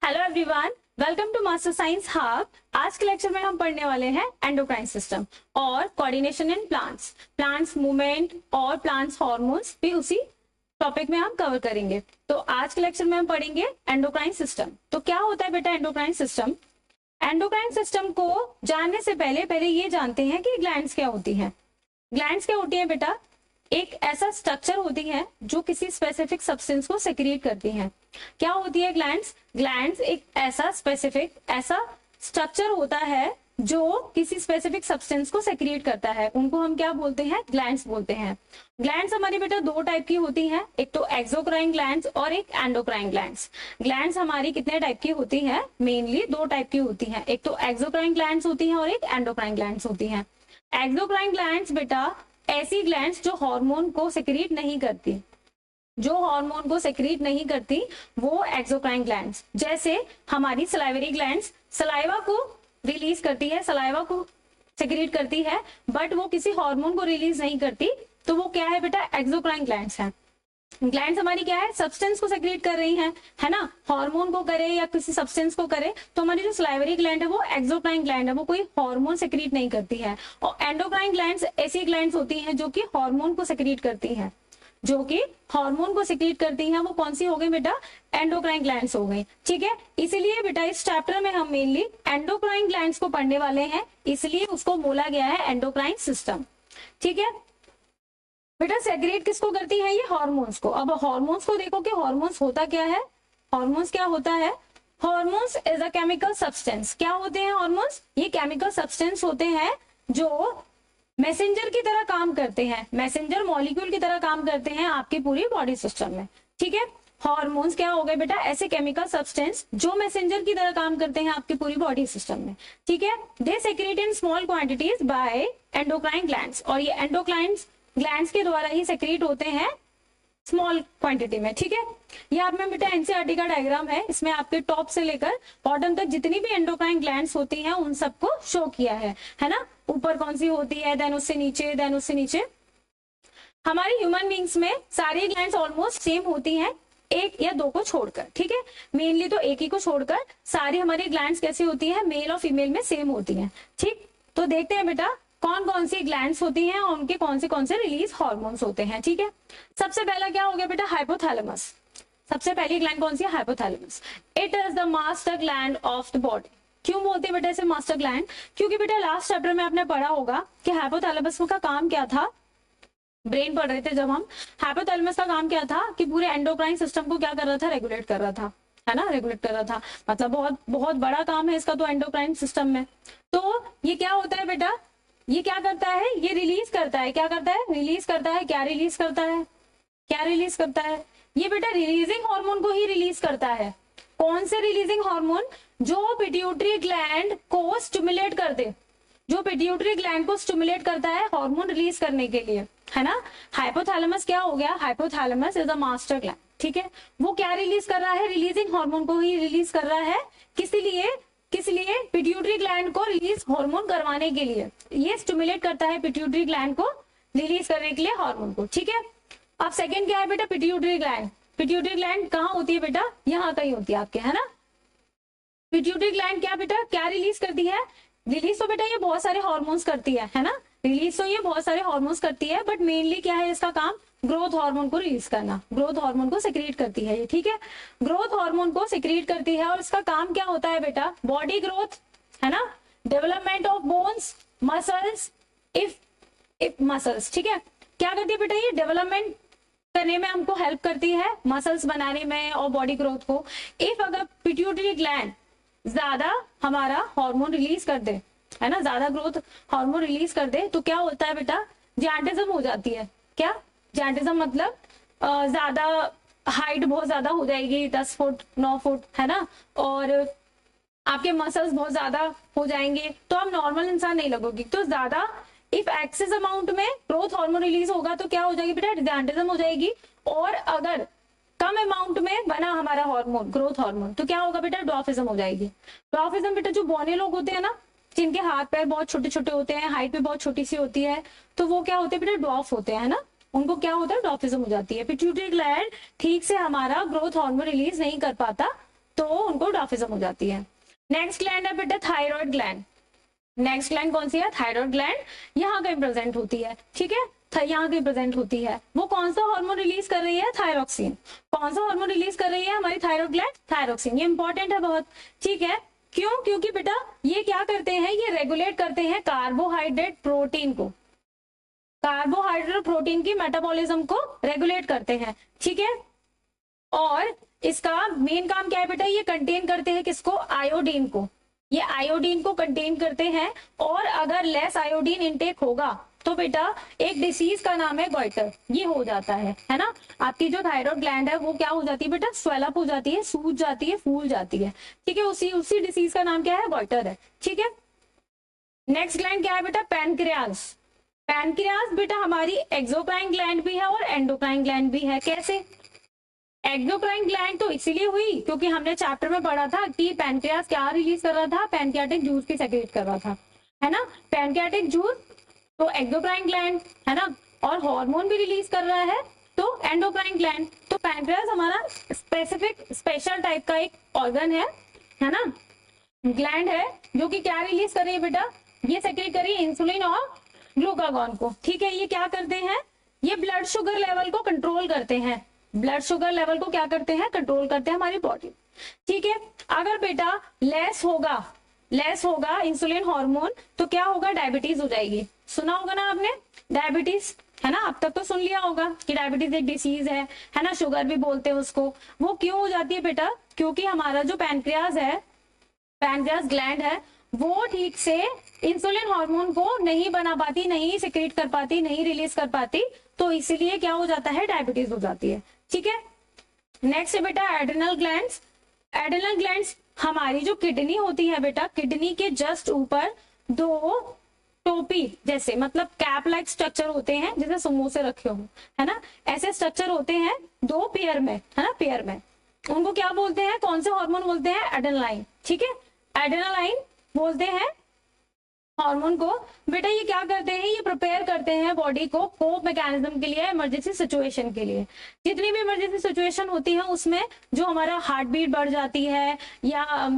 Hello everyone, welcome to Master Science Hub. आज के lecture में हम पढ़ने वाले हैं एंडोक्राइन सिस्टम और कोऑर्डिनेशन इन प्लांट्स मूवमेंट और प्लांट्स हार्मोन्स भी उसी टॉपिक में हम कवर करेंगे। तो आज के लेक्चर में हम पढ़ेंगे एंडोक्राइन सिस्टम। तो क्या होता है बेटा एंडोक्राइन सिस्टम? एंडोक्राइन सिस्टम को जानने से पहले ये जानते हैं कि ग्लैंड्स क्या होती हैं। ग्लैंड्स क्या होती है बेटा? एक ऐसा स्ट्रक्चर होती है जो किसी स्पेसिफिक सब्सटेंस को सेक्रेट करती हैं। क्या होती है ग्लैंड्स? ग्लैंड्स एक ऐसा स्ट्रक्चर होता है जो किसी स्पेसिफिक सब्सटेंस को सेक्रेट करता है। उनको हम क्या बोलते हैं? ग्लैंड्स बोलते हैं। ग्लैंड्स हमारी बेटा दो टाइप की होती हैं, एक तो एक्सोक्राइन ग्लैंड्स और एक एंडोक्राइन ग्लैंड्स। ग्लैंड्स हमारी कितने टाइप की होती हैं? मेनली दो टाइप की होती हैं, एक तो एक्सोक्राइन ग्लैंड्स होती हैं और एक एंडोक्राइन ग्लैंड्स होती हैं। एक्सोक्राइन ग्लैंड्स बेटा ऐसी ग्लैंड्स जो हार्मोन को सेक्रेट नहीं करती, वो एक्सोक्राइन ग्लैंड्स। जैसे हमारी सलाइवरी ग्लैंड्स सलाइवा को रिलीज करती है, सलाइवा को सेक्रेट करती है, बट वो किसी हार्मोन को रिलीज नहीं करती, तो वो क्या है बेटा? एक्सोक्राइन ग्लैंड्स हैं। ग्लैंड्स हमारी क्या है? सब्सटेंस को सेक्रेट कर रही हैं, है ना, हार्मोन को करे या किसी सब्सटेंस को करे। तो हमारी जो सलाइवरी ग्लैंड है वो एक्सोक्राइन ग्लैंड है, वो कोई हार्मोन सेक्रेट नहीं करती है। और एंडोक्राइन ग्लैंड्स ऐसी ग्लैंड्स होती हैं जो कि हार्मोन को सेक्रेट करती हैं, वो कौन सी हो गई बेटा? एंडोक्राइन ग्लैंड्स हो गई। ठीक है, इसीलिए बेटा इस चैप्टर में हम मेनली एंडोक्राइन ग्लैंड्स को पढ़ने वाले हैं, इसलिए उसको बोला गया है एंडोक्राइन सिस्टम। ठीक है बेटा, सेक्रेट किसको करती है? ये हार्मोन्स को। अब हार्मोन्स को देखो कि हार्मोन्स होता क्या है। हार्मोन्स क्या होता है? Hormones is a chemical substance. क्या होते हैं हार्मोन्स? ये केमिकल सब्सटेंस होते हैं जो मैसेंजर की तरह काम करते हैं, मैसेंजर मॉलिक्यूल की तरह काम करते हैं आपकी पूरी बॉडी सिस्टम में। ठीक है, हार्मोन्स क्या हो गए बेटा? ऐसे केमिकल सब्सटेंस जो मैसेंजर की तरह काम करते हैं आपकी पूरी बॉडी सिस्टम में। ठीक है, they secrete in small quantities by endocrine glands, और ये एंडोक्राइन ग्लैंड्स के द्वारा ही सेक्रेट होते हैं स्मॉल क्वांटिटी में। ठीक है, ये आप में बेटा एनसीईआरटी का डायग्राम है, इसमें आपके टॉप से लेकर बॉटम तक जितनी भी एंडोक्राइन ग्लैंड्स होती हैं उन सबको शो किया है ना। ऊपर कौन सी होती है, देन उससे नीचे। हमारी ह्यूमन बींग्स में सारी ग्लैंड्स ऑलमोस्ट सेम होती हैं, एक या दो को छोड़कर। ठीक है, मेनली तो एक ही को छोड़कर सारी हमारी ग्लैंड्स कैसी होती है? मेल और फीमेल में सेम होती है। ठीक, तो देखते हैं बेटा कौन कौन सी ग्लैंड्स होती हैं और उनके कौन से रिलीज हार्मोन्स होते हैं। ठीक है, सबसे पहला क्या हो गया बेटा? हाइपोथैलेमस। सबसे पहली ग्लैंड कौन सी है? Hypothalamus. It is the master gland of the body. क्यों बोलते हैं बेटा इसे मास्टर ग्लैंड? क्योंकि बेटा लास्ट चैप्टर में आपने पढ़ा होगा कि हाइपोथैलेमस का काम क्या था। ब्रेन पढ़ रहे थे जब हम, हाइपोथैलेमस का काम क्या था कि पूरे एंडोक्राइन सिस्टम को क्या कर रहा था? रेगुलेट कर रहा था, है ना, रेगुलेट कर रहा था। मतलब बहुत बहुत बड़ा काम है इसका तो एंडोक्राइन सिस्टम में। तो ये क्या होता है बेटा? ये क्या करता है? ये रिलीज करता है। क्या करता है? रिलीज करता है। क्या रिलीज करता है? ये बेटा रिलीजिंग हार्मोन को ही रिलीज करता है। कौन से रिलीजिंग हार्मोन? जो पिट्यूटरी ग्लैंड को स्टिमुलेट कर दे, जो पिट्यूटरी ग्लैंड को स्टिमुलेट करता है हार्मोन रिलीज करने के लिए, है ना। हाइपोथैलेमस क्या हो गया? Hypothalamus is a master gland. ठीक है, वो क्या रिलीज कर रहा है? रिलीजिंग हार्मोन को ही रिलीज कर रहा है। किस लिए? पिट्यूटरी ग्लैंड को रिलीज हार्मोन करवाने के लिए ये स्टिमुलेट करता है, पिट्यूटरी ग्लैंड को रिलीज करने के लिए हार्मोन को। ठीक है, अब सेकंड क्या है बेटा? Pituitary gland. पिट्यूटरी ग्लैंड कहाँ होती है बेटा? यहाँ कहीं होती है आपके, है ना। पिट्यूटरी ग्लैंड क्या बेटा क्या रिलीज करती है? रिलीज तो बेटा ये बहुत सारे हार्मोन्स करती है ना। रिलीज तो ये बहुत सारे हार्मोन्स करती है, बट मेनली क्या है इसका काम? ग्रोथ हार्मोन को रिलीज करना, ग्रोथ हार्मोन को सेक्रेट करती है ये। ठीक है, ग्रोथ हार्मोन को सेक्रेट करती है और इसका काम क्या होता है बेटा? बॉडी ग्रोथ, है ना, development of bones, muscles, if muscles. ठीक है, क्या करती है बेटा? ये डेवलपमेंट करने में हमको हेल्प करती है, मसल्स बनाने में और बॉडी ग्रोथ को। इफ अगर पिट्यूटरी ग्लैंड ज्यादा हमारा हार्मोन रिलीज कर दे, है ना, ज्यादा ग्रोथ हार्मोन रिलीज कर दे, तो क्या होता है बेटा? जैंटिज्म हो जाती है। क्या? जैंटिज्म मतलब ज्यादा हाइट बहुत ज्यादा हो जाएगी, 10 फुट 9 फुट, है ना, और आपके मसल्स बहुत ज्यादा हो जाएंगे, तो आप नॉर्मल इंसान नहीं लगोगी। तो ज्यादा इफ एक्सेस अमाउंट में ग्रोथ हार्मोन रिलीज होगा तो क्या हो जाएगी बेटा? जैंटिज्म हो जाएगी। और अगर कम अमाउंट में बना हमारा हार्मोन, ग्रोथ हार्मोन, तो क्या होगा बेटा? ड्वार्फिज्म हो जाएगी। ड्वार्फिज्म बेटा जो बौने लोग होते हैं ना, जिनके हाथ पैर बहुत छोटे छोटे होते हैं, हाइट भी बहुत छोटी सी होती है, तो वो क्या होते हैं बेटा? ड्वार्फ होते हैं ना, उनको क्या होता है? ड्वार्फिज्म हो जाती है। पिट्यूटरी ग्लैंड ठीक से हमारा ग्रोथ हार्मोन रिलीज नहीं कर पाता, तो उनको हिपोटाफिज्म हो जाती है। नेक्स्ट ग्लैंड है बेटा थायराइड ग्लैंड। नेक्स्ट ग्लैंड कौन सी है? Thyroid gland. यहाँ कहीं प्रेजेंट होती है, ठीक है, यहाँ कहीं प्रेजेंट होती है। वो कौन सा हार्मोन रिलीज कर रही है? थायरोक्सिन। कौन सा हार्मोन रिलीज कर रही है हमारी थायराइड ग्लैंड? थायरोक्सिन। ये इंपॉर्टेंट है बहुत, ठीक है। क्यों? क्योंकि बेटा ये क्या करते हैं, ये रेगुलेट करते हैं कार्बोहाइड्रेट प्रोटीन को, कार्बोहाइड्रेट प्रोटीन की मेटाबॉलिज्म को रेगुलेट करते हैं, ठीक है। और इसका मेन काम क्या है बेटा? ये कंटेन करते हैं किसको? आयोडीन को। ये आयोडीन को कंटेन करते हैं, और अगर लेस आयोडीन इनटेक होगा तो बेटा एक डिसीज का नाम है गॉइटर, ये हो जाता है ना। आपकी जो थायराइड ग्लैंड है वो क्या हो जाती है बेटा? स्वेलअप हो जाती है, सूज जाती है, फूल जाती है, ठीक है। उसी डिसीज का नाम क्या है? गॉइटर है, ठीक है। नेक्स्ट ग्लैंड क्या है बेटा? पैनक्रियाज। पैनक्रियाज बेटा हमारी एक्सोक्राइन ग्लैंड भी है और एंडोक्राइन ग्लैंड भी है। कैसे? एक्सोक्राइन ग्लैंड तो इसीलिए हुई क्योंकि हमने चैप्टर में पढ़ा था कि पैनक्रियाज क्या रिलीज कर रहा था? पैनक्रियाटिक जूस की सेक्रेट कर रहा था, है ना। पैनक्रियाटिक जूस तो एक्सोक्राइन ग्लैंड, है ना, और हार्मोन भी रिलीज कर रहा है तो एंडोक्राइन ग्लैंड। तो पैनक्रियाज हमारा स्पेसिफिक स्पेशल टाइप का एक ऑर्गन है ना, ग्लैंड है, जो कि क्या रिलीज कर रही है बेटा? ये सेक्रेट कर रही है इंसुलिन और ग्लूकागॉन को, ठीक है। ये क्या करते हैं? ये ब्लड शुगर लेवल को कंट्रोल करते हैं। ब्लड शुगर लेवल को क्या करते हैं? कंट्रोल करते हैं हमारी बॉडी, ठीक है। अगर बेटा लेस होगा इंसुलिन हार्मोन तो क्या होगा? डायबिटीज हो जाएगी। सुना होगा ना आपने डायबिटीज, है ना, अब तक तो सुन लिया होगा कि डायबिटीज एक डिसीज है ना, शुगर भी बोलते हैं उसको। वो क्यों हो जाती है बेटा? क्योंकि हमारा जो पैनक्रियाज है, पैनक्रियाज ग्लैंड है, वो ठीक से इंसुलिन हार्मोन को नहीं बना पाती, नहीं सिक्रीट कर पाती, नहीं रिलीज कर पाती, तो इसीलिए क्या हो जाता है? डायबिटीज हो जाती है, ठीक है। नेक्स्ट है बेटा एड्रिनल ग्लैंड्स। एड्रिनल ग्लैंड्स हमारी जो किडनी होती है बेटा, किडनी के जस्ट ऊपर दो टोपी जैसे, मतलब कैप लाइक स्ट्रक्चर होते हैं, जैसे समोसे रखे हो, है ना, ऐसे स्ट्रक्चर होते हैं दो पेयर में, है ना, पेयर में। उनको क्या बोलते हैं? कौन से हार्मोन बोलते हैं? एड्रेनालाइन, ठीक है, एड्रेनालाइन बोलते हैं हार्मोन को। बेटा ये क्या करते हैं? ये प्रिपेयर करते हैं बॉडी को कोप मैकेनिज्म के लिए, इमरजेंसी सिचुएशन के लिए। जितनी भी इमरजेंसी सिचुएशन होती है उसमें जो हमारा हार्ट बीट बढ़ जाती है, या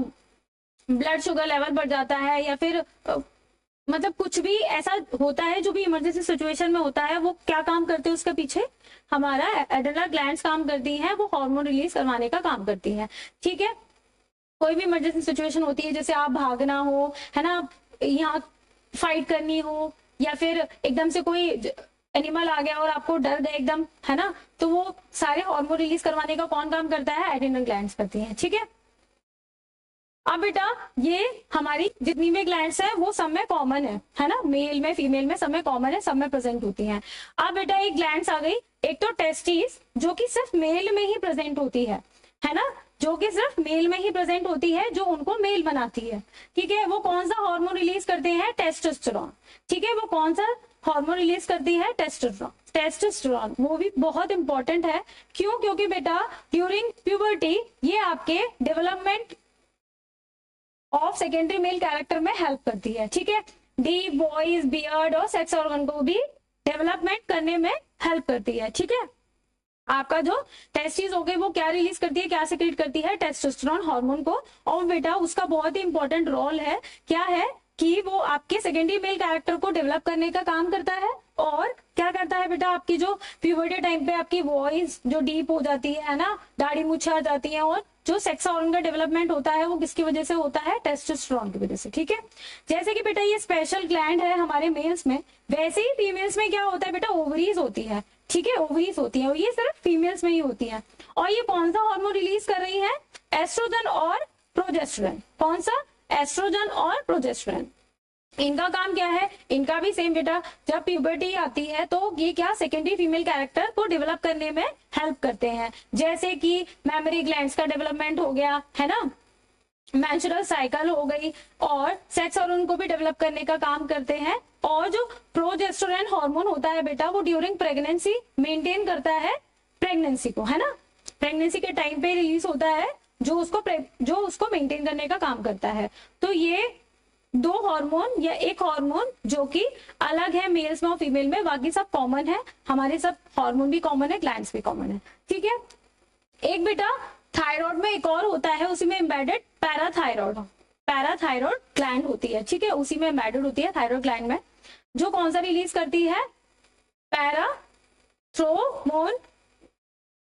ब्लड शुगर लेवल बढ़ जाता है, या फिर मतलब कुछ भी ऐसा होता है जो भी इमरजेंसी सिचुएशन में होता है, वो क्या काम करते हैं? उसके पीछे हमारा एड्रेनल ग्लैंड्स काम करती हैं, वो हार्मोन रिलीज करवाने का काम करती हैं, ठीक है। कोई भी इमरजेंसी सिचुएशन होती है, जैसे आप भागना हो, है ना, यहाँ फाइट करनी हो, या फिर एकदम से कोई एनिमल आ गया और आपको डर गए एकदम, है ना, तो वो सारे हार्मोन रिलीज करवाने का कौन काम करता है? एड्रेनल ग्लैंड्स करती हैं, ठीक है। अब बेटा ये हमारी जितनी भी ग्लैंड्स है वो सब में कॉमन है ना, मेल में फीमेल में सब में कॉमन है, सब में प्रेजेंट होती हैं। अब बेटा एक ग्लैंड्स आ गई, एक तो टेस्टिस जो कि सिर्फ मेल में ही प्रेजेंट होती है ना, जो कि सिर्फ मेल में ही प्रेजेंट होती है, जो उनको मेल बनाती है, ठीक है। वो कौन सा हार्मोन रिलीज करते हैं? टेस्टोस्टेरोन, ठीक है। वो कौन सा हार्मोन रिलीज करती है? टेस्टोस्टेरोन। टेस्टोस्टेरोन वो भी बहुत इंपॉर्टेंट है, क्यों? क्योंकि बेटा ड्यूरिंग प्यूबर्टी ये आपके development of secondary male character में हेल्प करती है, ठीक है। डी बॉयज बियर्ड और सेक्स ऑर्गन को भी डेवलपमेंट करने में हेल्प करती है, ठीक है। आपका जो टेस्टिस हो गए वो क्या रिलीज करती है, क्या सेक्रेट करती है? टेस्टोस्टेरोन हार्मोन को। और बेटा उसका बहुत ही इंपॉर्टेंट रोल है, क्या है कि वो आपके सेकेंडरी मेल कैरेक्टर को डेवलप करने का काम करता है, और क्या करता है बेटा, आपकी जो प्यूबर्टी टाइम पे आपकी वॉइस जो डीप हो जाती है ना, दाढ़ी मूछें आ जाती है, और जो सेक्स ऑर्गन का डेवलपमेंट होता है वो किसकी वजह से होता है? टेस्टोस्टेरोन की वजह से, ठीक है। जैसे कि बेटा ये स्पेशल ग्लैंड है हमारे मेल्स में, वैसे ही फीमेल्स में क्या होता है बेटा? ओवरीज होती है, ठीक है, ओवरीज होती है, और ये सिर्फ फीमेल्स में ही होती है। और ये कौन सा हार्मोन रिलीज कर रही है? एस्ट्रोजन और प्रोजेस्टेरोन। कौन सा? एस्ट्रोजन और प्रोजेस्टेरोन। इनका काम क्या है? इनका भी सेम बेटा, जब प्यूबर्टी आती है तो ये क्या सेकेंडरी फीमेल कैरेक्टर को डेवलप करने में हेल्प करते हैं, जैसे कि मेमोरी ग्लैंड्स का डेवलपमेंट हो गया, है ना, मेंस्ट्रुअल साइकिल हो गई, और सेक्स हार्मोन को भी डेवलप करने का काम करते हैं। और जो प्रोजेस्टेरोन हार्मोन होता है बेटा, वो ड्यूरिंग प्रेगनेंसी मेंटेन करता है प्रेगनेंसी को, है ना, प्रेगनेंसी के टाइम पे रिलीज होता है, जो उसको मेंटेन करने का काम करता है। तो ये दो हार्मोन या एक हार्मोन जो कि अलग है मेल्स में और फीमेल में, बाकी सब कॉमन है, हमारे सब हार्मोन भी कॉमन है, ग्लैंड्स भी कॉमन है, ठीक है। एक बेटा थायराइड में एक और होता है, उसी में एम्बेडेड पैराथायराइड, पैराथायराइड ग्लैंड होती है, ठीक है, उसी में एम्बेडेड होती है थायराइड ग्लैंड में, जो कौन सा रिलीज करती है, पैराथ्रोमोन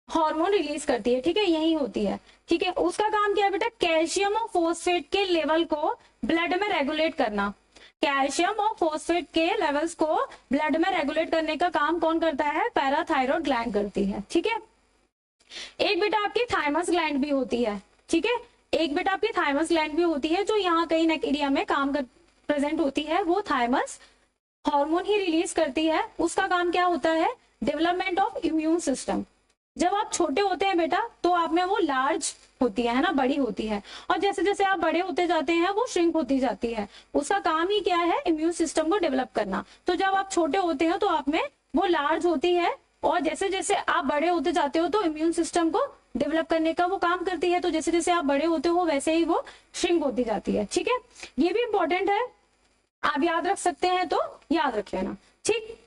हार्मोन रिलीज करती है, ठीक है, यही होती है, ठीक है। उसका काम क्या है बेटा, कैल्शियम और फॉस्फेट के लेवल को ब्लड में रेगुलेट करना, कैल्शियम और फॉस्फेट के लेवल्स को ब्लड में रेगुलेट करने का काम कौन करता है, पैराथायराइड ग्लैंड करती है, ठीक है। एक बेटा आपकी थाइमस ग्लैंड भी होती है, ठीक है, एक बेटा आपकी थाइमस ग्लैंड भी होती है, जो यहाँ कहीं नेक एरिया में काम कर प्रेजेंट होती है, वो थाइमस हार्मोन ही रिलीज करती है। उसका काम क्या होता है, डेवलपमेंट ऑफ इम्यून सिस्टम। जब आप छोटे होते हैं बेटा तो आप में वो लार्ज होती है ना, बड़ी होती है, और जैसे जैसे आप बड़े होते जाते हैं वो श्रिंक होती जाती है। उसका काम ही क्या है, इम्यून सिस्टम को डेवलप करना। तो जब आप छोटे होते हैं तो आप में वो लार्ज होती है, और जैसे जैसे आप बड़े होते जाते हो तो इम्यून सिस्टम को डेवलप करने का वो काम करती है। तो जैसे जैसे आप बड़े होते हो वैसे ही वो श्रिंक होती जाती है, ठीक है। ये भी इंपॉर्टेंट है, आप याद रख सकते हैं तो याद रख लेना, ठीक।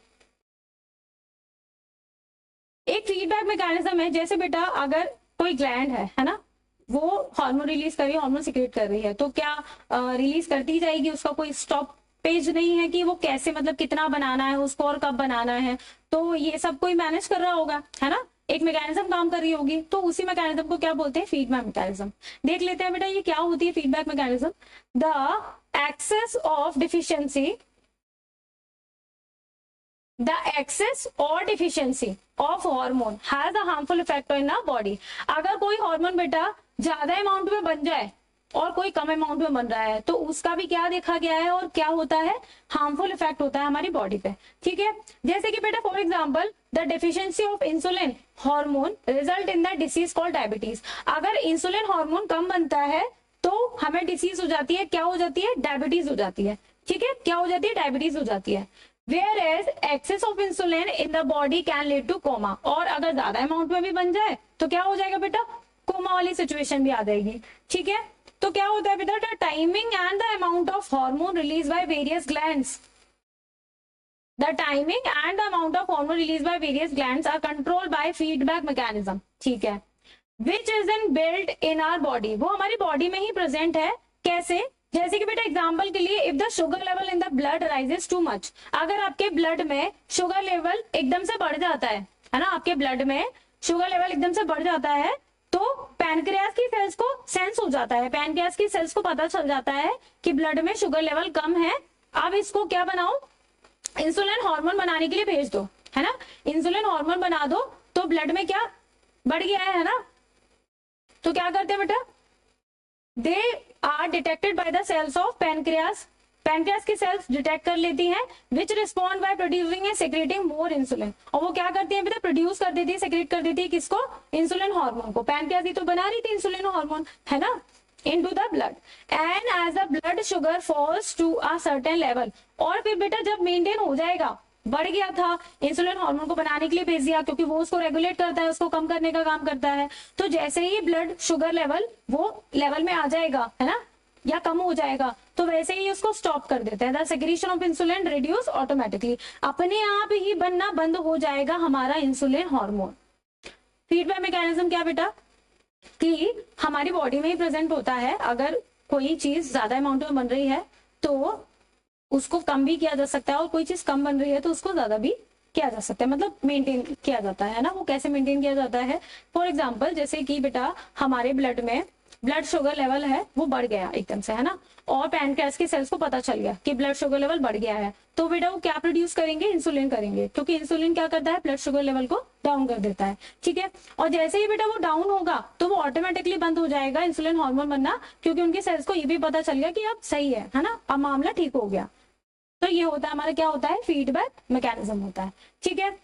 एक फीडबैक मैकेनिज्म है, जैसे बेटा अगर कोई ग्लैंड है ना, वो हार्मोन रिलीज कर रही है, हार्मोन सिक्रेट कर रही है, तो क्या रिलीज करती जाएगी, उसका कोई स्टॉप पेज नहीं है कि वो कैसे, मतलब कितना बनाना है उसको और कब बनाना है, तो ये सब कोई मैनेज कर रहा होगा, है ना, एक मैकेनिज्म काम कर रही होगी, तो उसी मैकेनिज्म को क्या बोलते हैं, फीडबैक मैकेनिज्म। देख लेते हैं बेटा ये क्या होती है feedback mechanism. The excess of deficiency, the excess or deficiency of hormone has a harmful effect in our body। अगर कोई हार्मोन बेटा ज्यादा अमाउंट में बन जाए और कोई कम अमाउंट में बन रहा है तो उसका भी क्या देखा गया है, और क्या होता है, हार्मफुल इफेक्ट होता है हमारी बॉडी पे, ठीक है। जैसे कि बेटा for example the deficiency of insulin hormone result in the disease called diabetes. अगर इंसुलिन हार्मोन कम बनता है तो हमें डिसीज हो जाती है, क्या हो जाती है, डायबिटीज हो जाती है, ठीक है, क्या हो जाती है, डायबिटीज हो जाती है। Whereas excess of insulin in the body can lead to coma। और अगर ज्यादा अमाउंट में भी बन जाए तो क्या हो जाएगा बेटा, कोमा वाली सिचुएशन भी आ जाएगी, ठीक है। तो क्या होता है बेटा, the timing and the amount of hormone release by various glands, the timing and the amount of hormone release by various glands are controlled by feedback mechanism, ठीक है, which is in build in our body. वो हमारी body में ही present है, कैसे, जैसे कि बेटा एग्जांपल के लिए, if the sugar level in the blood rises too much, अगर आपके ब्लड में शुगर लेवल एकदम से बढ़ जाता है ना, आपके ब्लड में शुगर लेवल एकदम से बढ़ जाता है, तो पैनक्रियास की सेल्स को सेंस हो जाता है, पैनक्रियास की सेल्स को पता चल जाता है कि ब्लड में शुगर लेवल कम है, अब इसको क्या बनाओ, इंसुलिन हार्मोन बनाने के लिए भेज दो, है ना, इंसुलिन हार्मोन बना दो, तो ब्लड में क्या बढ़ गया है ना, तो क्या करते हैं बेटा, they are detected by the cells of pancreas, pancreas की सेल्स डिटेक्ट कर लेती हैं, which respond by producing and secreting more insulin. और वो क्या करती है बेटा, प्रोड्यूस कर देती है, सेक्रेट कर देती है किसको, इंसुलिन हार्मोन को। पैनक्रियास ही तो बना रही थी इंसुलिन हार्मोन, है ना, into the blood and as the blood sugar falls to a certain level। और फिर बेटा जब मेंटेन हो जाएगा, बढ़ गया था, इंसुलिन हार्मोन को बनाने के लिए भेज दिया, क्योंकि वो उसको रेगुलेट करता है, उसको कम करने का काम करता है, तो जैसे ही ब्लड शुगर लेवल वो लेवल में आ जाएगा, है ना, या कम हो जाएगा, तो वैसे ही उसको स्टॉप कर देता है, the secretion of insulin reduce automatically, अपने आप ही बनना बंद हो जाएगा हमारा इंसुलिन हार्मोन। फीडबैक मैकेनिज्म क्या बेटा, कि हमारी बॉडी में ही प्रेजेंट होता है, अगर कोई चीज ज्यादा अमाउंट में बन रही है तो उसको कम भी किया जा सकता है, और कोई चीज कम बन रही है तो उसको ज्यादा भी किया जा सकता है, मतलब मेंटेन किया जाता है ना। वो कैसे मेंटेन किया जाता है, फॉर एग्जांपल जैसे कि बेटा हमारे ब्लड में ब्लड शुगर लेवल है वो बढ़ गया एकदम से, है ना, और पैनक्रियास की सेल्स को पता चल गया कि ब्लड शुगर लेवल बढ़ गया है, तो बेटा वो क्या प्रोड्यूस करेंगे, इंसुलिन करेंगे, क्योंकि इंसुलिन क्या करता है, ब्लड शुगर लेवल को डाउन कर देता है, ठीक है। और जैसे ही बेटा वो डाउन होगा तो वो ऑटोमेटिकली बंद हो जाएगा इंसुलिन हार्मोन बनना, क्योंकि उनकी सेल्स को ये भी पता चल गया कि अब सही है ना, अब मामला ठीक हो गया। तो ये होता है हमारा, क्या होता है, फीडबैक मैकेनिज्म होता है, ठीक है।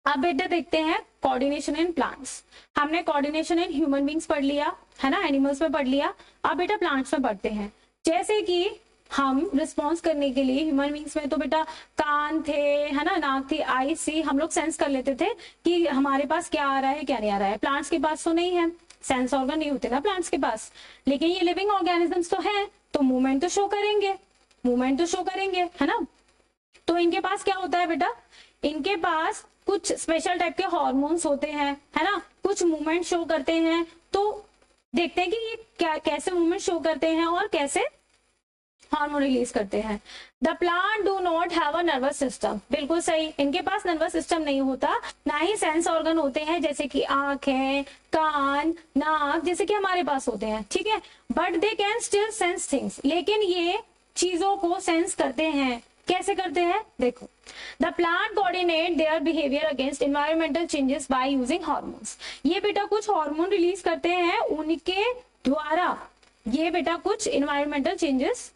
अब बेटा देखते हैं कोऑर्डिनेशन इन प्लांट्स। हमने कोऑर्डिनेशन इन ह्यूमन बींग्स पढ़ लिया, है ना, एनिमल्स में पढ़ लिया, अब बेटा प्लांट्स में पढ़ते हैं। जैसे कि हम रिस्पॉन्स करने के लिए ह्यूमन बींग्स में तो बेटा कान थे, है ना, नाक थी, आई सी, हम लोग सेंस कर लेते थे कि हमारे पास क्या आ रहा है क्या नहीं आ रहा है। प्लांट्स के पास तो नहीं है, सेंस ऑर्गन नहीं होते ना प्लांट्स के पास, लेकिन ये लिविंग ऑर्गेनिजम्स तो है, तो मूवमेंट तो शो करेंगे, मूवमेंट तो शो करेंगे, है ना। तो इनके पास क्या होता है बेटा, इनके पास कुछ स्पेशल टाइप के हॉर्मोन्स होते हैं, है ना, कुछ मूवमेंट शो करते हैं, तो देखते हैं कि ये क्या कैसे मूवमेंट शो करते हैं और कैसे हार्मोन रिलीज करते हैं। The plant do not have a nervous system, बिल्कुल सही, इनके पास नर्वस सिस्टम नहीं होता, ना ही सेंस ऑर्गन होते हैं जैसे कि आंखें, कान, नाक, जैसे कि हमारे पास होते हैं, ठीक है। But they can still sense things, लेकिन ये चीजों को सेंस करते हैं। कैसे करते हैं, देखो, the plant coordinate their behaviour against environmental changes by using hormones. ये बेटा कुछ हार्मोन रिलीज करते हैं उनके द्वारा, ये बेटा कुछ एनवायरमेंटल चेंजेस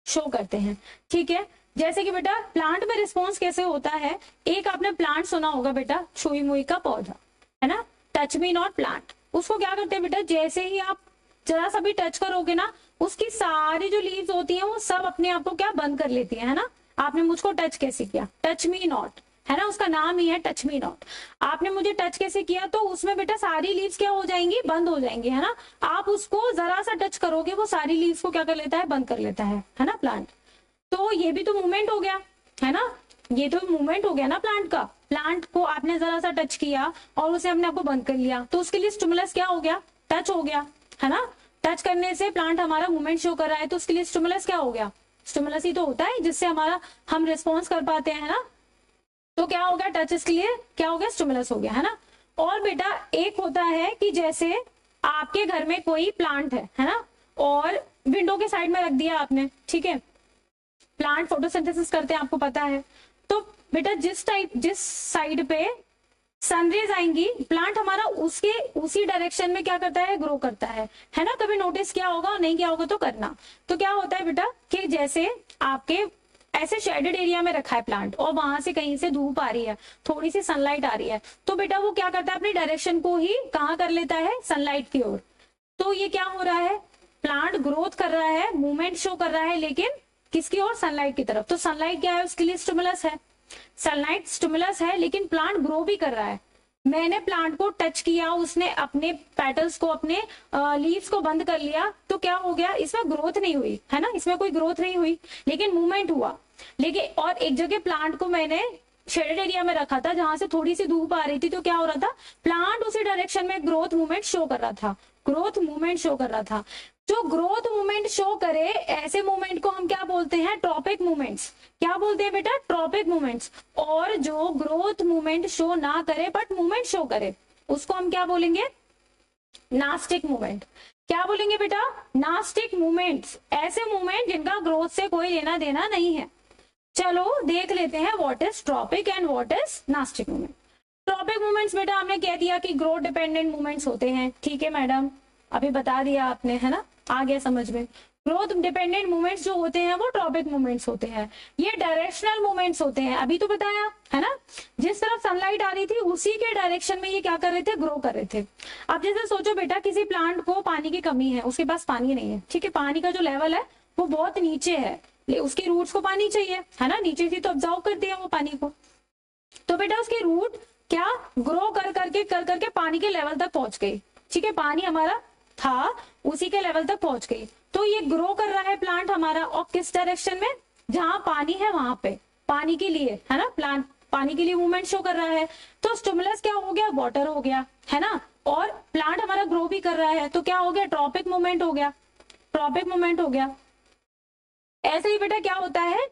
शो करते हैं, ठीक है। जैसे कि बेटा प्लांट में रिस्पॉन्स कैसे होता है, एक आपने प्लांट सुना होगा बेटा, छुई मुई का पौधा, है ना, टच मी नॉट प्लांट। उसको क्या करते हैं बेटा, जैसे ही आप जरा सा भी टच करोगे ना, उसकी सारी जो लीव्स होती हैं वो सब अपने आप को क्या बंद कर लेती है ना। आपने मुझको टच कैसे किया, टच मी नॉट, है ना, उसका नाम ही है टच मी नॉट। आपने मुझे टच कैसे किया, तो उसमें बेटा सारी लीव्स क्या हो जाएंगी, बंद हो जाएंगी, है ना। आप उसको जरा सा टच करोगे, वो सारी लीव्स को क्या कर लेता है, बंद कर लेता है ना प्लांट। तो ये भी तो मूवमेंट हो गया, है ना, ये तो मूवमेंट हो गया ना प्लांट का। प्लांट को आपने जरा सा टच किया और उसे अपने आपको बंद कर लिया, तो उसके लिए स्टिमुलस क्या हो गया, टच हो गया, है ना। टच करने से प्लांट हमारा मूवमेंट शो कर रहा है, तो उसके लिए स्टिमुलस क्या हो गया, स्टिमुलस ही तो होता है जिससे हमारा हम रिस्पॉन्स कर पाते हैं ना। तो क्या हो गया, टच इसके लिए क्या हो गया, स्टिमुलस हो गया, है ना। और बेटा एक होता है कि जैसे आपके घर में कोई प्लांट है ना, और विंडो के साइड में रख दिया आपने, ठीक है। प्लांट फोटोसिंथेसिस करते हैं, आपको पता है। तो बेटा जिस साइड पे सनरेज आएंगी, प्लांट हमारा उसी डायरेक्शन में क्या करता है, ग्रो करता है ना। कभी नोटिस किया होगा, नहीं किया होगा तो करना। तो क्या होता है बेटा कि जैसे आपके ऐसे शेडेड एरिया में रखा है प्लांट, और वहां से कहीं से धूप आ रही है, थोड़ी सी सनलाइट आ रही है, तो बेटा वो क्या करता है, अपनी डायरेक्शन को ही कहाँ कर लेता है, सनलाइट की ओर। तो ये क्या हो रहा है, प्लांट ग्रोथ कर रहा है, मूवमेंट शो कर रहा है, लेकिन किसकी ओर, सनलाइट की तरफ। तो सनलाइट क्या है, उसके लिए स्टिमुलस है, सनलाइट स्टिमुलस है, लेकिन प्लांट ग्रो भी कर रहा है। मैंने प्लांट को टच किया, उसने अपने पेटल्स को, अपने लीव्स को बंद कर लिया, तो क्या हो गया, इसमें ग्रोथ नहीं हुई, है ना, इसमें कोई ग्रोथ नहीं हुई, लेकिन मूवमेंट हुआ। लेकिन और एक जगह प्लांट को मैंने शेडेड एरिया में रखा था जहां से थोड़ी सी धूप आ रही थी, तो क्या हो रहा था, प्लांट उसी डायरेक्शन में ग्रोथ मूवमेंट शो कर रहा था, ग्रोथ मूवमेंट शो कर रहा था। जो ग्रोथ मूवमेंट शो करे, ऐसे मूवमेंट को हम क्या बोलते हैं, ट्रॉपिक मूवमेंट्स। क्या बोलते हैं बेटा, ट्रॉपिक मूवमेंट्स। और जो ग्रोथ मूवमेंट शो ना करे बट मूवमेंट शो करे, उसको हम क्या बोलेंगे, नास्टिक मूवमेंट। क्या बोलेंगे बेटा, नास्टिक मूवमेंट्स, ऐसे मूवमेंट जिनका ग्रोथ से कोई लेना देना नहीं है। चलो देख लेते हैं what is tropic and what is nastic movement. Tropic movements बेटा हमने कह दिया कि ग्रोथ डिपेंडेंट मूवमेंट्स होते हैं, ठीक है मैडम, अभी बता दिया आपने, है ना, आ गया समझ में। ग्रोथ डिपेंडेंट मूवमेंट्स जो होते हैं वो ट्रॉपिक मूवमेंट्स होते हैं, ये डायरेक्शनल मूवमेंट्स होते हैं, अभी तो बताया, है ना। जिस तरफ सनलाइट आ रही थी उसी के डायरेक्शन में ये क्या कर रहे थे, ग्रो कर रहे थे। अब जैसे सोचो बेटा, किसी प्लांट को पानी की कमी है, उसके पास पानी नहीं है, ठीक है, पानी का जो लेवल है वो बहुत नीचे है, उसके रूट्स को पानी चाहिए, है ना, नीचे से तो ऑब्जर्व करते हैं वो पानी को। तो बेटा उसके रूट क्या ग्रो कर करके पानी के लेवल तक पहुंच गई, ठीक है, पानी हमारा था उसी के लेवल तक पहुंच गई। तो ये ग्रो कर रहा है प्लांट हमारा, और किस डायरेक्शन में, जहां पानी है वहां पे, पानी के लिए, है ना, प्लांट पानी के लिए मूवमेंट शो कर रहा है। तो स्टिमुलस क्या हो गया, वाटर हो गया, है ना, और प्लांट हमारा ग्रो भी कर रहा है, तो क्या हो गया, ट्रॉपिक मूवमेंट हो गया, ट्रॉपिक मूवमेंट हो गया। ऐसे ही बेटा क्या होता है,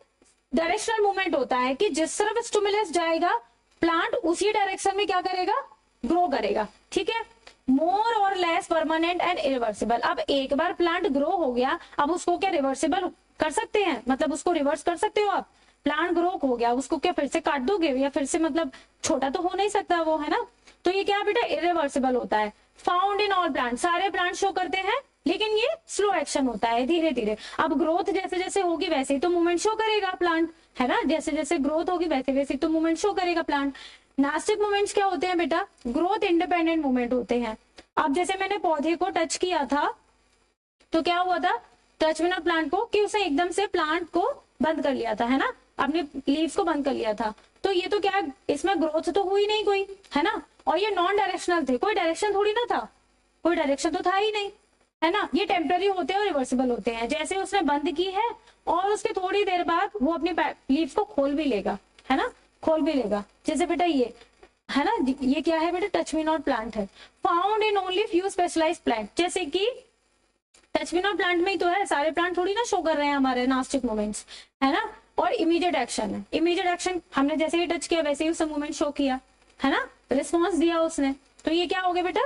डायरेक्शनल मूवमेंट होता है कि जिस तरफ स्टिमुलस जाएगा प्लांट उसी डायरेक्शन में क्या करेगा, ग्रो करेगा, ठीक है। मोर और लेस परमानेंट एंड इरिवर्सिबल। अब एक बार प्लांट ग्रो हो गया, अब उसको क्या रिवर्सिबल कर सकते हैं, मतलब उसको रिवर्स कर सकते हो आप। प्लांट ग्रो हो गया, उसको क्या फिर से काट दोगे, या फिर से मतलब छोटा तो हो नहीं सकता वो, है ना। तो ये क्या बेटा, इरिवर्सिबल होता है। फाउंड इन ऑल प्लांट, सारे प्लांट शो करते हैं, लेकिन ये स्लो एक्शन होता है, धीरे धीरे। अब ग्रोथ जैसे जैसे होगी वैसे ही तो मूवमेंट शो करेगा प्लांट, है ना, जैसे जैसे ग्रोथ होगी वैसे वैसे तो मूवमेंट शो करेगा प्लांट। नास्टिक मूवमेंट्स क्या होते हैं बेटा, ग्रोथ इंडिपेंडेंट मूवमेंट होते हैं। अब जैसे मैंने पौधे को टच किया था, तो क्या हुआ था, टच में ना प्लांट को, कि उसने एकदम से प्लांट को बंद कर लिया था, है ना, अपने लीव्स को बंद कर लिया था। तो ये तो क्या, इसमें ग्रोथ तो हुई नहीं कोई, है ना, और ये नॉन डायरेक्शनल थे, कोई डायरेक्शन थोड़ी ना था, कोई डायरेक्शन तो था ही नहीं, है ना। ये टेम्पररी होते हैं और रिवर्सिबल होते हैं। जैसे उसने बंद की है और उसके थोड़ी देर बाद वो अपनी लीव्स को खोल भी लेगा, है ना, खोल भी लेगा। जैसे बेटा ये है ना। ये क्या है बेटा, टच मी नॉट प्लांट है, found in only few specialised plant. जैसे कि टच मी नॉट प्लांट में ही तो है, सारे प्लांट थोड़ी ना शो कर रहे हैं हमारे नास्टिक मूवमेंट्स, है ना। और इमीडिएट एक्शन है, इमीडिएट एक्शन हमने जैसे ही टच किया वैसे ही उसने मूवमेंट शो किया, है ना, रिस्पॉन्स दिया उसने, तो ये क्या हो गया बेटा,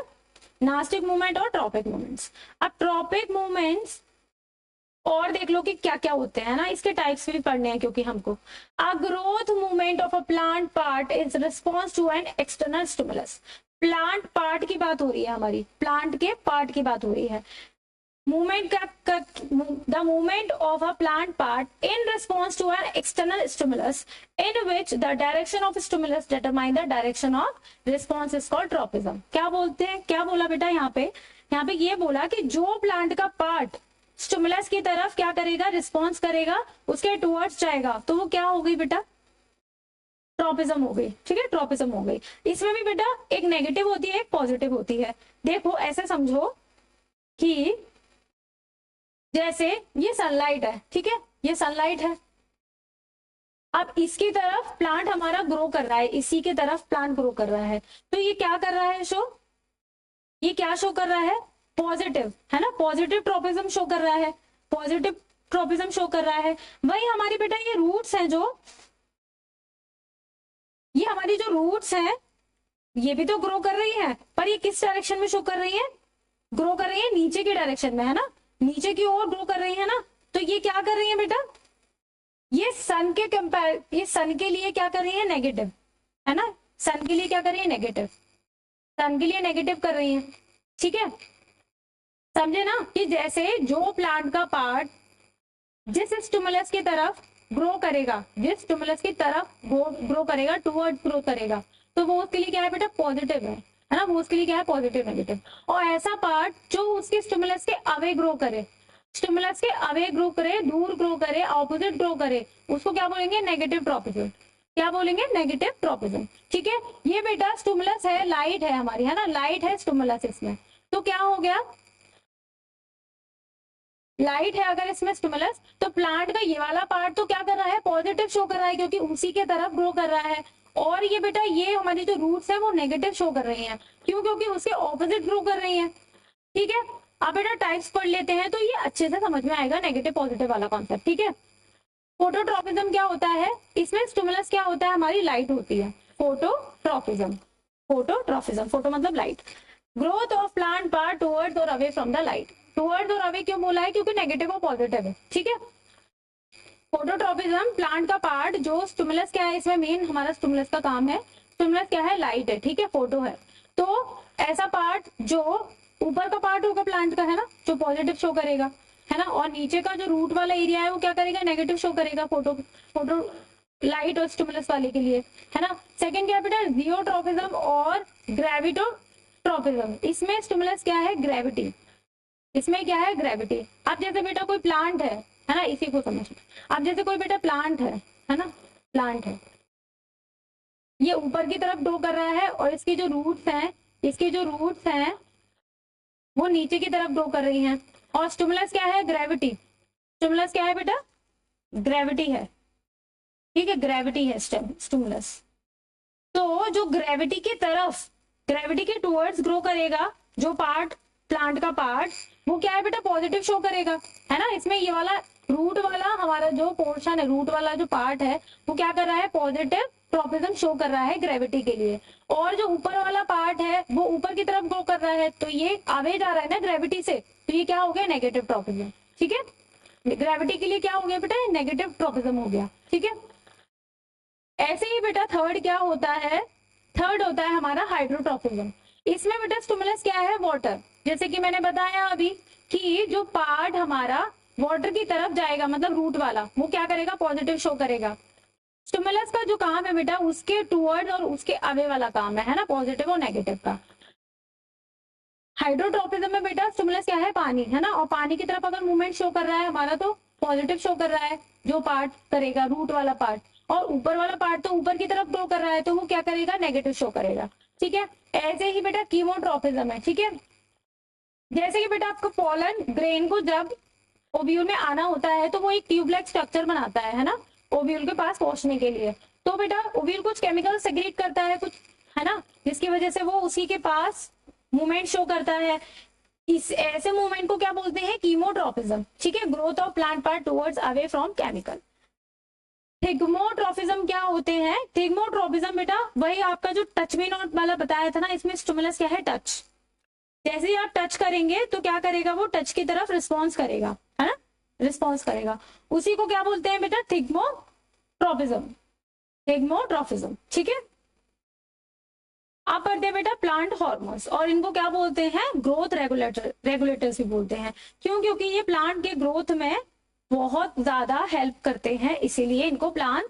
नास्टिक मूवमेंट और ट्रॉपिक मूवमेंट्स। अब ट्रॉपिक मूवमेंट्स और देख लो कि क्या क्या होते हैं ना, इसके टाइप्स भी पढ़ने हैं क्योंकि हमको। A growth movement of a plant part is response to an external stimulus. Plant part की बात हो रही है हमारी, प्लांट के पार्ट की बात हो रही है। movement the movement of a plant part in response to an external stimulus in which the direction of stimulus determine the direction of response is called tropism। क्या बोलते हैं, क्या बोला बेटा यहाँ पे ये बोला कि जो प्लांट का पार्ट स्टिमुलस की तरफ क्या करेगा, रिस्पॉन्स करेगा, उसके टुवर्ड्स जाएगा, तो वो क्या हो गई बेटा, ट्रॉपिज्म हो गई। ठीक है, ट्रॉपिज्म हो गई। इसमें भी बेटा एक नेगेटिव होती है, एक पॉजिटिव होती है। देखो ऐसे समझो कि जैसे ये सनलाइट है, ठीक है, ये सनलाइट है, अब इसकी तरफ प्लांट हमारा ग्रो कर रहा है, इसी के तरफ प्लांट ग्रो कर रहा है, तो ये क्या कर रहा है शो, ये क्या शो कर रहा है, पॉजिटिव, है ना, पॉजिटिव ट्रॉपिज्म शो कर रहा है, पॉजिटिव ट्रॉपिज्म शो कर रहा है। वही हमारी बेटा ये रूट्स हैं, जो ये हमारी जो रूट्स हैं ये भी तो ग्रो कर रही है, पर ये किस डायरेक्शन में शो कर रही है, ग्रो कर रही है नीचे की डायरेक्शन में, है ना, नीचे की ओर ग्रो कर रही है ना। तो ये क्या कर रही है बेटा, ये सन के कंपेयर, ये सन के लिए क्या कर रही है, नेगेटिव, है ना, सन के लिए क्या कर रही है, नेगेटिव, सन के लिए नेगेटिव कर रही है। ठीक है, समझे ना, कि जैसे जो प्लांट का पार्ट जिस स्टिमुलस की तरफ ग्रो करेगा, जिस स्टिमुलस की तरफ ग्रो करेगा, टुवर्ड ग्रो करेगा, तो वो उसके लिए क्या है बेटा, पॉजिटिव है ना, वो उसके लिए क्या है, पॉजिटिव नेगेटिव। और ऐसा पार्ट जो उसके स्टिमुलस के अवे ग्रो करे, स्टिमुलस के अवे ग्रो करे, दूर ग्रो करे, ऑपोजिट ग्रो करे, उसको क्या बोलेंगे, नेगेटिव ट्रॉपिज्म। क्या बोलेंगे, नेगेटिव ट्रॉपिज्म। ठीक है, ये बेटा स्टिमुलस है, लाइट है हमारी, है ना, लाइट है स्टिमुलस इसमें, तो क्या हो गया, लाइट है अगर इसमें स्टिमुलस, तो प्लांट का ये वाला पार्ट तो क्या कर रहा है, पॉजिटिव शो कर रहा है, क्योंकि उसी के तरफ ग्रो कर रहा है। और ये बेटा ये हमारी जो रूट्स है वो नेगेटिव शो कर रही हैं, क्यों, क्योंकि उसके ऑपोजिट ग्रो कर रही हैं। ठीक है, अब बेटा टाइप्स पढ़ लेते हैं तो ये अच्छे से समझ में आएगा नेगेटिव पॉजिटिव वाला कॉन्सेप्ट। ठीक है, फोटोट्रॉपिज्म क्या होता है, इसमें स्टिमुलस क्या होता है, हमारी लाइट होती है, फोटोट्रॉपिज्म, फोटोट्रॉपिज्म, फोटो मतलब light, growth of plant part towards और away from the light. Towards और अवे क्यों बोला है, क्योंकि नेगेटिव और पॉजिटिव है। ठीक है, फोटोट्रॉपिज्म प्लांट का पार्ट जो स्टिमुलस क्या है, इसमें मेन हमारा स्टिमुलस का काम है, स्टिमुलस क्या है, लाइट है। ठीक है, फोटो है, तो ऐसा पार्ट जो ऊपर का पार्ट होगा प्लांट का, है ना, जो पॉजिटिव शो करेगा, है ना, और नीचे का जो रूट वाला एरिया है वो क्या करेगा, नेगेटिव शो करेगा, फोटो लाइट और स्टिमुलस वाले के लिए, है ना। सेकंड कैपिटल जियोट्रॉपिज्म और ग्रेविटोट्रॉपिज्म, इसमें स्टिमुलस क्या है, ग्रेविटी, इसमें क्या है, ग्रेविटी। अब जैसे बेटा कोई प्लांट है ना, इसी को समझ, अब जैसे कोई बेटा प्लांट है ना, प्लांट है, ये ऊपर की तरफ ग्रो कर रहा है और इसकी जो रूट्स हैं, इसकी जो रूट्स हैं वो नीचे की तरफ ग्रो कर रही हैं, और स्टिमुलस क्या है, ग्रेविटी, स्टिमुलस क्या है बेटा, ग्रेविटी है। ठीक है, ग्रेविटी है स्टिमुलस, तो जो ग्रेविटी की तरफ, ग्रेविटी के टुवर्ड्स ग्रो करेगा जो पार्ट, प्लांट का पार्ट, वो क्या है बेटा, पॉजिटिव शो करेगा, है ना। इसमें ये वाला रूट वाला हमारा जो पोर्शन है, रूट वाला जो पार्ट है वो क्या कर रहा है, पॉजिटिव ट्रॉपिज्म शो कर रहा है ग्रेविटी के लिए, और जो ऊपर वाला पार्ट है वो ऊपर की तरफ ग्रो कर रहा है, तो ये आगे जा रहा है ना ग्रेविटी से, तो ये क्या हो गया, नेगेटिव ट्रॉपिज्म। ठीक है, ग्रेविटी के लिए क्या हो गया बेटा, नेगेटिव ट्रॉपिज्म हो गया। ठीक है, ऐसे ही बेटा थर्ड क्या होता है, थर्ड होता है हमारा हाइड्रोट्रॉपिज्म। इसमें बेटा स्टिमुलस क्या है, वाटर, जैसे कि मैंने बताया अभी कि जो पार्ट हमारा वाटर की तरफ जाएगा, मतलब रूट वाला, वो क्या करेगा, पॉजिटिव शो करेगा। स्टिमुलस का जो काम है बेटा उसके टुवर्ड्स और उसके अवे वाला काम है ना, पॉजिटिव और नेगेटिव का। हाइड्रोट्रॉपिज्म में बेटा स्टिमुलस क्या है, पानी, है ना, और पानी की तरफ अगर मूवमेंट शो कर रहा है हमारा तो पॉजिटिव शो कर रहा है, जो पार्ट करेगा रूट वाला पार्ट, और ऊपर वाला पार्ट तो ऊपर की तरफ ग्रो कर रहा है, तो वो क्या करेगा, नेगेटिव शो करेगा। ठीक है, ऐसे ही बेटा कीमोट्रॉपिज्म है। ठीक है, जैसे कि बेटा आपको पोलन ग्रेन को जब ओव्यूल में आना होता है तो वो एक ट्यूब लाइक स्ट्रक्चर बनाता है ना, ओव्यूल के पास पहुंचने के लिए, तो बेटा ओव्यूल कुछ केमिकल सेक्रेट करता है कुछ, है ना, जिसकी वजह से वो उसी के पास मूवमेंट शो करता है। इस ऐसे मूवमेंट को क्या बोलते हैं, कीमोट्रोपिज्म। ठीक है, growth of plant part towards away from chemical. Thigmotropism क्या होते हैं, थिग्मोट्रोपिज्म बेटा वही आपका जो टच मी नॉट वाला बताया था ना, इसमें स्टिमुलस क्या है, टच। जैसे ही आप टच करेंगे तो क्या करेगा, वो टच की तरफ रिस्पॉन्स करेगा, है ना, रिस्पॉन्स करेगा। उसी को क्या बोलते हैं बेटा, थिग्मोट्रोपिज्म, थिग्मोट्रोपिज्म। ठीक है, आप पढ़ते हैं बेटा प्लांट हार्मोन्स, और इनको क्या बोलते हैं, ग्रोथ रेगुलेटर्स भी बोलते हैं। क्यों, क्योंकि ये प्लांट के ग्रोथ में बहुत ज्यादा हेल्प करते हैं, इसीलिए इनको प्लांट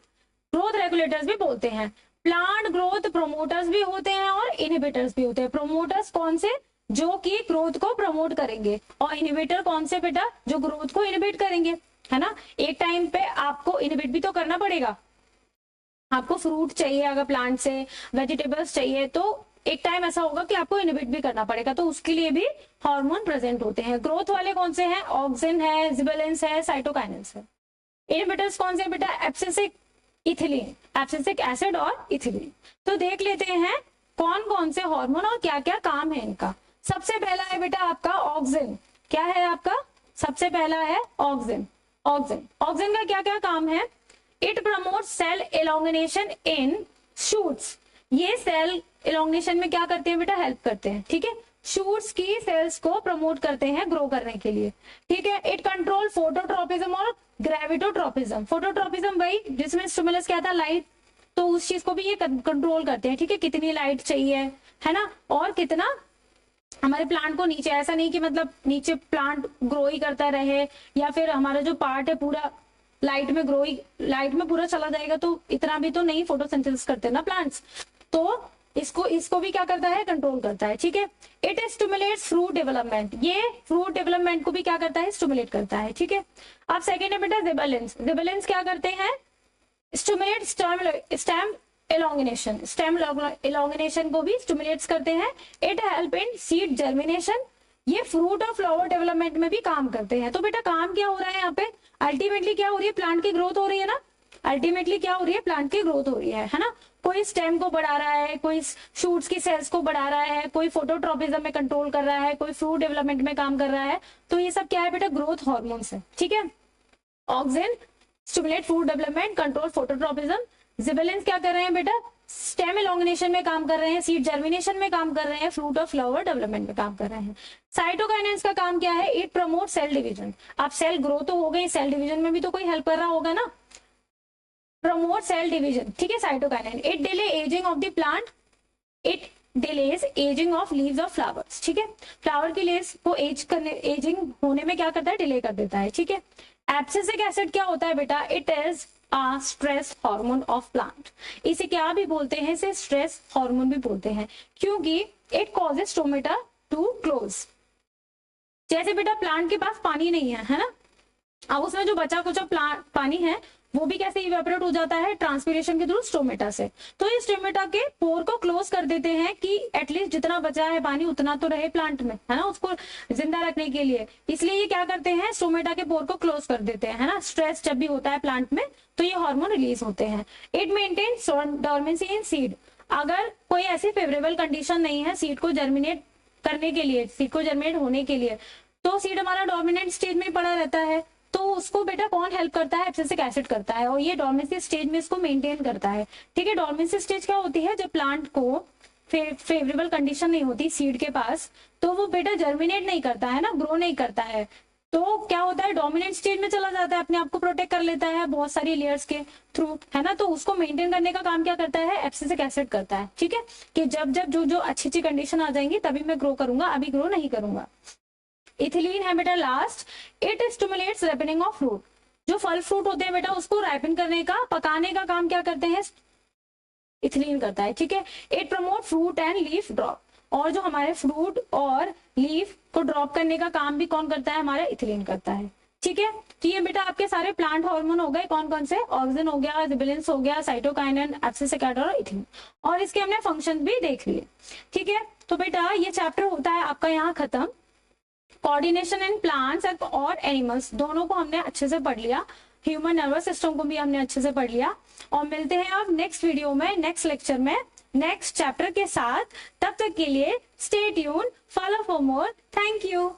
ग्रोथ रेगुलेटर्स भी बोलते हैं। प्लांट ग्रोथ प्रोमोटर्स भी होते हैं और इनहिबिटर्स भी होते हैं। प्रोमोटर्स कौन से, जो कि ग्रोथ को प्रमोट करेंगे, और इनहिबिटर कौन से बेटा, जो ग्रोथ को इनहिबिट करेंगे, है ना। एक टाइम पे आपको इनहिबिट भी तो करना पड़ेगा। आपको फ्रूट चाहिए अगर प्लांट से, वेजिटेबल्स चाहिए, तो एक टाइम ऐसा होगा कि आपको इनहिबिट भी करना पड़ेगा, तो उसके लिए भी हार्मोन प्रेजेंट होते हैं। ग्रोथ वाले कौन से हैं, ऑक्सिन है, जिबरेलिन्स है, साइटोकाइनेंस है। इनहिबिटर्स कौन से बेटा, एब्सिसिक इथिलीन, एब्सिसिक एसिड और इथिलीन। तो देख लेते हैं कौन कौन से हार्मोन और क्या क्या काम है इनका। सबसे पहला है बेटा आपका ऑक्सिन। क्या है आपका, सबसे पहला है ऑक्सिन। ऑक्सिन का क्या क्या काम है, it promote cell elongation in shoots. ये सेल एलोंगेशन में क्या करते हैं बेटा, हेल्प करते हैं। ठीक है, शूट्स की सेल्स को प्रमोट करते हैं ग्रो करने के लिए। ठीक है, इट कंट्रोल फोटोट्रोपिज्म और ग्रेविटोट्रोपिज्म। फोटोट्रोपिज्म वही जिसमें स्टिमुलस क्या था, लाइट, तो उस चीज को भी ये कंट्रोल करते हैं। ठीक है, कितनी लाइट चाहिए, है ना, और कितना हमारे प्लांट को नीचे, ऐसा नहीं कि मतलब नीचे प्लांट ग्रो ही करता रहे, या फिर हमारा जो पार्ट है पूरा लाइट में ग्रो ही, लाइट में पूरा चला जाएगा, तो इतना भी तो नहीं फोटोसिंथेसिस करते ना प्लांट्स। तो इसको भी क्या करता है, कंट्रोल करता है। ठीक है, इट स्टिमुलेट्स फ्रूट डेवलपमेंट। ये फ्रूट डेवलपमेंट को भी क्या करता है, स्टिमुलेट करता है। ठीक है, अब सेकेंड है बेटा जिबरेलिन्स। जिबरेलिन्स क्या करते हैं, stimulate stem elongation, stem elongation को भी स्टिमुलेट्स करते हैं। It help in seed germination. ये फ्रूट और फ्लावर डेवलपमेंट में भी काम करते हैं। तो बेटा काम क्या हो रहा है यहाँ पे, अल्टीमेटली क्या हो रही है, प्लांट की ग्रोथ हो रही है ना। अल्टीमेटली क्या हो रही है, प्लांट की ग्रोथ हो रही है ना। कोई स्टेम को बढ़ा रहा है, कोई शूट्स की सेल्स को बढ़ा रहा है, कोई फोटोट्रोपिज्म में कंट्रोल कर रहा है, कोई फ्रूट डेवलपमेंट में काम कर रहा है। तो ये सब क्या है बेटा, ग्रोथ हार्मोन्स है। ठीक है, auxin stimulate fruit development, control phototropism. Gibberellins क्या कर रहे हैं बेटा, स्टेम एलोंगेशन में काम कर रहे हैं, सीड जर्मिनेशन में काम कर रहे हैं, फ्रूट और फ्लावर डेवलपमेंट में काम कर रहे हैं। साइटोकाइनेंस का काम क्या है, इट प्रमोट सेल डिवीजन। आप सेल ग्रो तो हो गई, सेल डिवीजन में भी तो कोई हेल्प कर रहा होगा ना, प्रमोट सेल डिवीजन। ठीक है, cytokinin. It delay ageing of the plant, it delays ageing of leaves of flowers. ठीक है, फ्लावर की लीव्स को एजिंग होने में क्या करता है, डिले कर देता है। ठीक है, एब्सिसिक एसिड क्या होता है बेटा, it is stress hormone of plant. इसे क्या भी बोलते हैं, इसे स्ट्रेस हार्मोन भी बोलते हैं, क्योंकि it causes stomata to close. जैसे बेटा प्लांट के पास पानी नहीं है ना, अब उसमें जो बचा कुचा पानी है वो भी कैसे इवेपोरेट हो जाता है, ट्रांसपीरेशन के थ्रू स्टोमेटा से। तो ये स्टोमेटा के पोर को क्लोज कर देते हैं कि एटलीस्ट जितना बचा है पानी उतना तो रहे प्लांट में, है ना, उसको जिंदा रखने के लिए। इसलिए ये क्या करते हैं, स्टोमेटा के पोर को क्लोज कर देते हैं, है ना। स्ट्रेस जब भी होता है प्लांट में तो ये हार्मोन रिलीज होते हैं। It maintains dormancy in seed. अगर कोई ऐसी फेवरेबल कंडीशन नहीं है सीड को जर्मिनेट करने के लिए, सीड को जर्मिनेट होने के लिए, तो सीड हमारा डोमिनेंट स्टेज में पड़ा रहता है, तो उसको बेटा कौन हेल्प करता है, एब्सिसिक एसिड करता है, और ये डोर्मेंसी स्टेज में इसको मेंटेन करता है। ठीक है, डोर्मेंसी स्टेज क्या होती है, जब प्लांट को फेवरेबल कंडीशन नहीं होती सीड के पास, तो वो बेटा जर्मिनेट नहीं करता है ना, ग्रो नहीं करता है, तो क्या होता है, डोमिनेंट स्टेज में चला जाता है, अपने आप को प्रोटेक्ट कर लेता है बहुत सारी लेयर्स के थ्रू, है ना। तो उसको मेंटेन करने का काम क्या करता है, एब्सिसिक एसिड करता है। ठीक है, कि जब जब जो जो अच्छी अच्छी कंडीशन आ जाएंगी तभी मैं ग्रो करूंगा, अभी ग्रो नहीं करूंगा। इथिलीन है बेटा last, it stimulates ripening of fruit. जो फल फ्रूट होते हैं बेटा उसको रैपन करने का, पकाने का काम क्या करते हैं, इथिलीन करता है। ठीक है, it promote fruit and leaf drop. और जो हमारे फ्रूट और लीफ को ड्रॉप करने का काम भी कौन करता है, हमारा इथिलीन करता है। ठीक है, तो ये बेटा आपके सारे प्लांट हार्मोन हो गए, कौन कौन से, ऑक्सिन हो गया, जिबरेलिन्स हो गया, साइटोकाइनेन, एब्सिसिक एसिड और इथिलीन, और इसके हमने फंक्शन भी देख लिए। ठीक है, तो बेटा ये चैप्टर होता है आपका यहाँ खत्म। कोऑर्डिनेशन इन प्लांट्स और एनिमल्स दोनों को हमने अच्छे से पढ़ लिया, ह्यूमन नर्वस सिस्टम को भी हमने अच्छे से पढ़ लिया, और मिलते हैं अब नेक्स्ट वीडियो में, नेक्स्ट लेक्चर में नेक्स्ट चैप्टर के साथ। तब तक के लिए stay tune, follow for more. Thank you.